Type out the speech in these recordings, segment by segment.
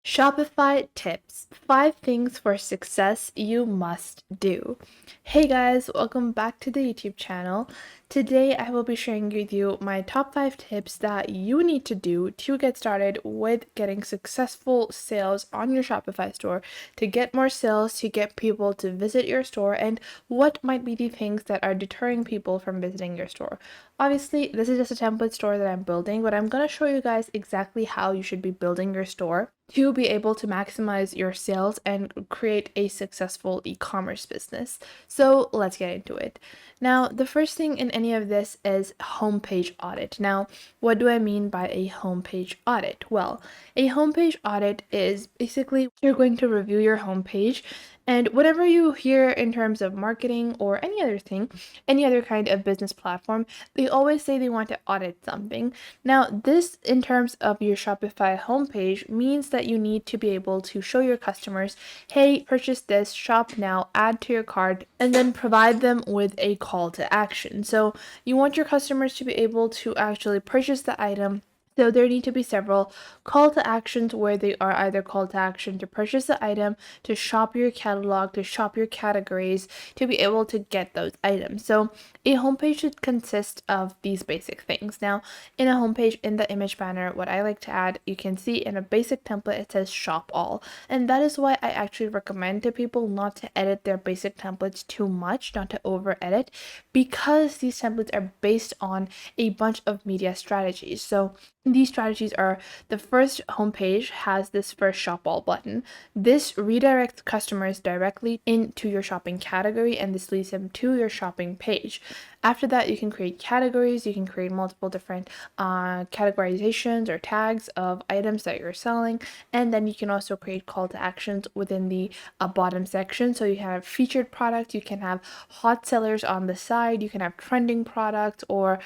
Shopify tips 5 things for success you must do. Hey guys, welcome back to the YouTube channel. Today I will be sharing with you my top 5 tips that you need to do to get started with getting successful sales on your Shopify store, to get more sales, to get people to visit your store, and what might be the things that are deterring people from visiting your store. Obviously, this is just a template store that I'm building, but I'm going to show you guys exactly how you should be building your store to be able to maximize your sales and create a successful e-commerce business. So let's get into it. Now, the first thing in any of this is homepage audit. Now, what do I mean by a homepage audit? Well, a homepage audit is basically you're going to review your homepage, and whatever you hear in terms of marketing or any other thing, any other kind of business platform, they always say they want to audit something. Now, this in terms of your Shopify homepage means that you need to be able to show your customers, hey, purchase this, shop now, add to your cart, and then provide them with a call to action. So you want your customers to be able to actually purchase the item. So there need to be several call to actions where they are either call to action to purchase the item, to shop your catalog, to shop your categories, to be able to get those items. So a homepage should consist of these basic things. Now, in a homepage, in the image banner, what I like to add, you can see in a basic template, it says shop all. And that is why I actually recommend to people not to edit their basic templates too much, not to over edit, because these templates are based on a bunch of media strategies. So these strategies are the first homepage has this first shop all button. This redirects customers directly into your shopping category, and this leads them to your shopping page. After that, you can create categories. You can create multiple different categorizations or tags of items that you're selling. And then you can also create call to actions within the bottom section. So you have featured products, you can have hot sellers on the side, you can have trending products or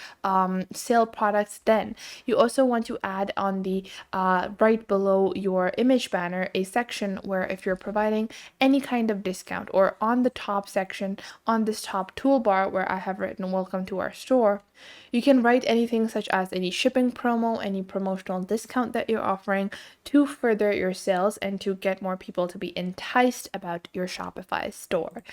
sale products. Then you also want to add on the right below your image banner a section where if you're providing any kind of discount, or on the top section on this top toolbar where I have written welcome to our store, you can write anything such as any shipping promo, any promotional discount that you're offering to further your sales and to get more people to be enticed about your Shopify store.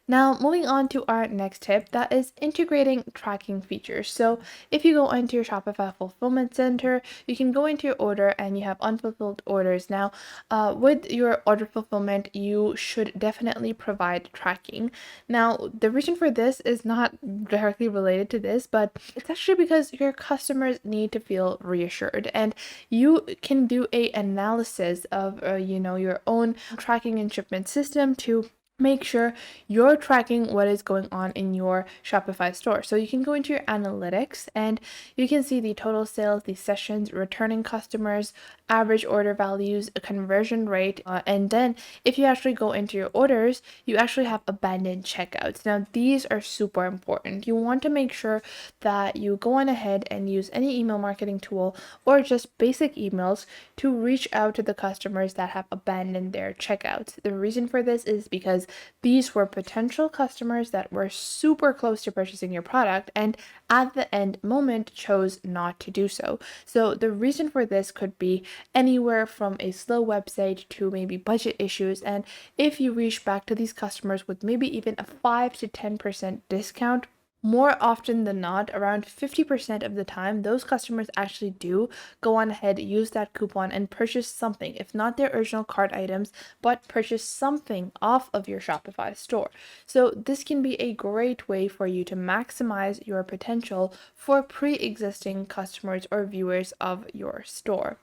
Now, moving on to our next tip, that is integrating tracking features. So if you go into your Shopify fulfillment center, you can go into your order and you have unfulfilled orders. Now, with your order fulfillment, you should definitely provide tracking. Now, the reason for this is not directly related to this, but it's actually because your customers need to feel reassured, and you can do a analysis of your own tracking and shipment system to make sure you're tracking what is going on in your Shopify store. So you can go into your analytics and you can see the total sales, the sessions, returning customers, average order values, a conversion rate, and then if you actually go into your orders, you actually have abandoned checkouts. Now, these are super important. You want to make sure that you go on ahead and use any email marketing tool or just basic emails to reach out to the customers that have abandoned their checkouts. The reason for this is because these were potential customers that were super close to purchasing your product and at the end moment chose not to do so. So the reason for this could be anywhere from a slow website to maybe budget issues. And if you reach back to these customers with maybe even a 5 to 10% discount, more often than not, around 50% of the time, those customers actually do go on ahead, use that coupon, and purchase something, if not their original cart items, but purchase something off of your Shopify store. So this can be a great way for you to maximize your potential for pre-existing customers or viewers of your store.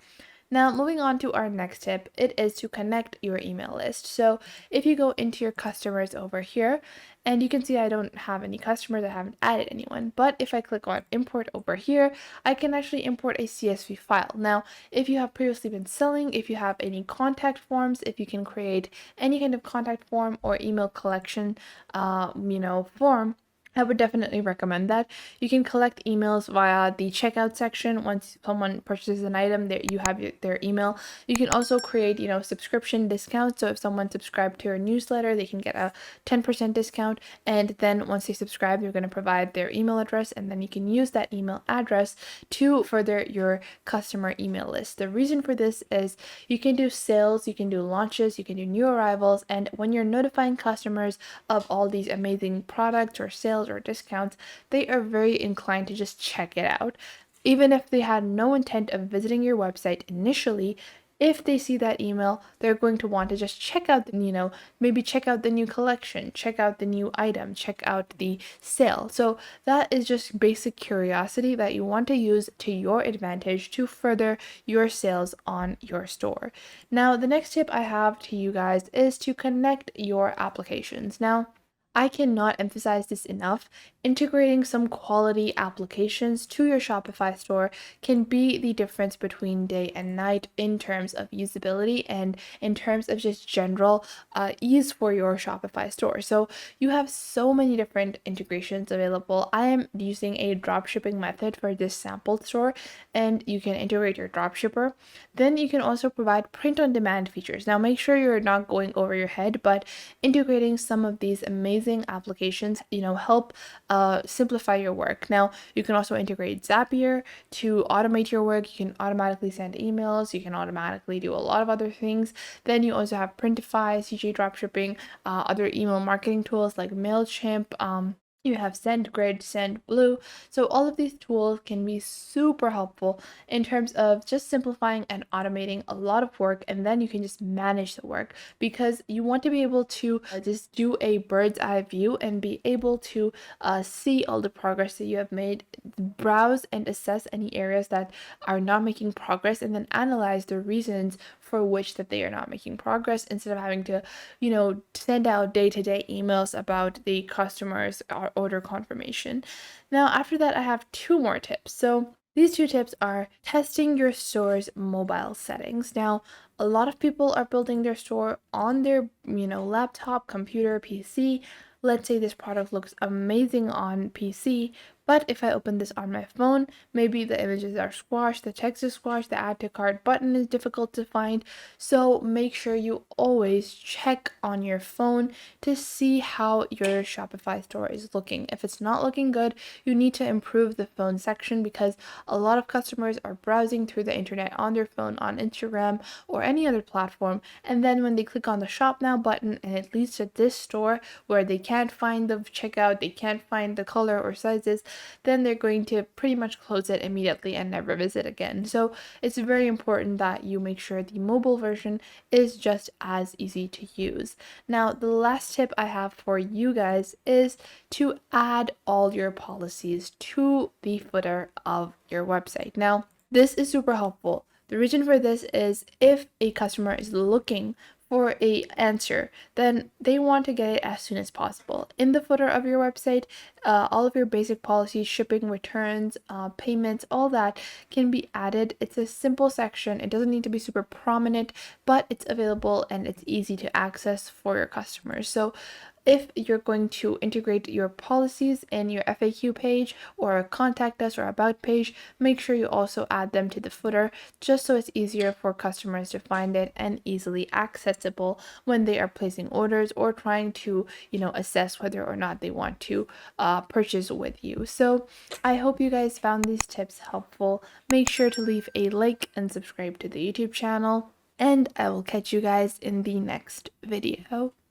Now, moving on to our next tip, it is to connect your email list. So if you go into your customers over here, and you can see I don't have any customers, I haven't added anyone. But if I click on import over here, I can actually import a CSV file. Now, if you have previously been selling, if you have any contact forms, if you can create any kind of contact form or email collection, form, I would definitely recommend that. You can collect emails via the checkout section. Once someone purchases an item, there you have their email. You can also create, subscription discounts. So if someone subscribed to your newsletter, they can get a 10% discount. And then once they subscribe, you're going to provide their email address, and then you can use that email address to further your customer email list. The reason for this is you can do sales, you can do launches, you can do new arrivals, and when you're notifying customers of all these amazing products or sales or discounts, they are very inclined to just check it out. Even if they had no intent of visiting your website initially, if they see that email, they're going to want to just check out, maybe check out the new collection, check out the new item, check out the sale. So that is just basic curiosity that you want to use to your advantage to further your sales on your store. Now, the next tip I have to you guys is to connect your applications. Now, I cannot emphasize this enough. Integrating some quality applications to your Shopify store can be the difference between day and night in terms of usability and in terms of just general ease for your Shopify store. So you have so many different integrations available. I am using a dropshipping method for this sample store, and you can integrate your dropshipper. Then you can also provide print on demand features. Now, make sure you're not going over your head, but integrating some of these amazing applications, help simplify your work. Now, you can also integrate Zapier to automate your work. You can automatically send emails. You can automatically do a lot of other things. Then you also have Printify, CJ Dropshipping, other email marketing tools like MailChimp. You have SendGrid, SendBlue. So all of these tools can be super helpful in terms of just simplifying and automating a lot of work, and then you can just manage the work because you want to be able to just do a bird's eye view and be able to see all the progress that you have made, browse and assess any areas that are not making progress, and then analyze the reasons for which that they are not making progress instead of having to, send out day-to-day emails about the customer's order confirmation. Now, after that, I have two more tips. So these two tips are testing your store's mobile settings. Now, a lot of people are building their store on their, laptop, computer, PC. Let's say this product looks amazing on PC, but if I open this on my phone, maybe the images are squashed, the text is squashed, the add to cart button is difficult to find. So make sure you always check on your phone to see how your Shopify store is looking. If it's not looking good, you need to improve the phone section because a lot of customers are browsing through the internet on their phone, on Instagram or any other platform, and then when they click on the Shop Now button and it leads to this store where they can't find the checkout, they can't find the color or sizes, then they're going to pretty much close it immediately and never visit again. So it's very important that you make sure the mobile version is just as easy to use. Now, the last tip I have for you guys is to add all your policies to the footer of your website. Now, this is super helpful. The reason for this is if a customer is looking for a answer, then they want to get it as soon as possible. In the footer of your website, all of your basic policies, shipping, returns, payments, all that can be added. It's a simple section. It doesn't need to be super prominent, but it's available and it's easy to access for your customers. So if you're going to integrate your policies in your FAQ page or contact us or about page, make sure you also add them to the footer just so it's easier for customers to find it and easily accessible when they are placing orders or trying to, assess whether or not they want to purchase with you. So I hope you guys found these tips helpful. Make sure to leave a like and subscribe to the YouTube channel, and I will catch you guys in the next video.